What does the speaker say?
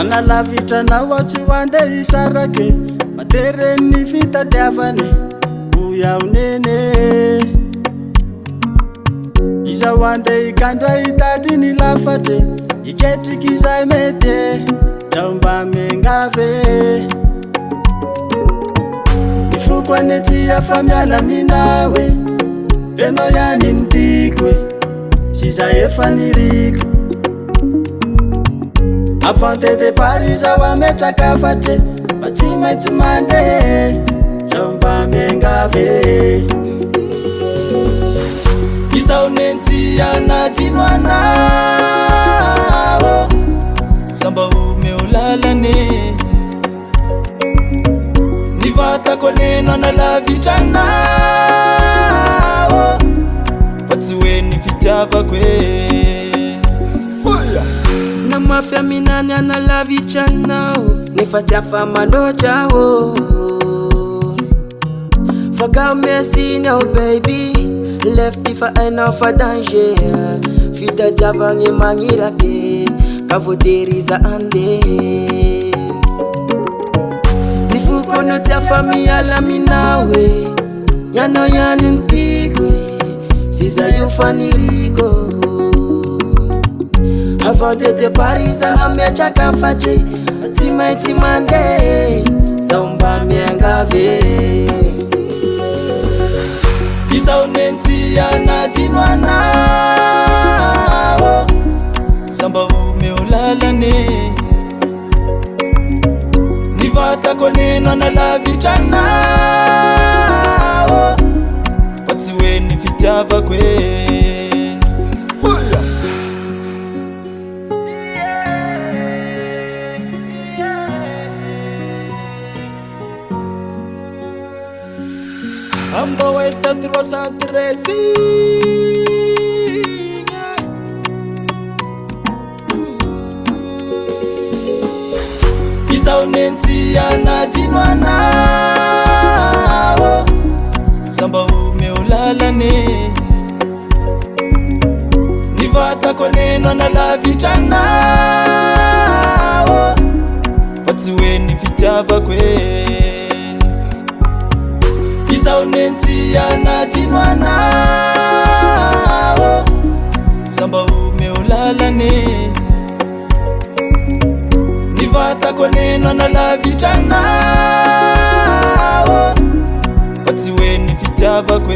Nana lavitra na ohatsy hoande isarake Matereny fitadiavane Uyao nene Iza hoande ikandra itadiny lafatre Iketriky izay mety Jaomba mengave Ifoko anetsy afa miala minawe Peno yani ntikwe Siza efa niriko Avant de départ, izawa metraka fatre Batsy maintsy mande Jaomba mengave Izao nentsy Manadino anao Samba omeo lalane Ny vatako neno analavitra anao Fa tsy hoe ny fitiavako Mafia minani analavitra anao Nefa ty afa manotra o Faka mesiny ao baby Lefty fa hainao fa danger Fitadiavagny magnirake Ka voateriza ande Ny foko anao ty afa miala aminao Ianao ihany ny tiako Siza io faniriko Avant de départ, izaha metraka fatre Batsy maintsy mande Jaomba mengave Izao nentsy Manadino anao Samba omeo lalane Ny vatako neno analavitra anao Fa tsy hoe ny fitiavako Ambawest 313 Izao nentsy Manadino anao Samba omeo lalane Ny vatako neno analavitra anao Fa tsy hoe ny fitiavako Izao nentsy Manadino anao Samba omeo lalane Ny vatako neno analavitra anao Fa tsy hoe ny fitiavako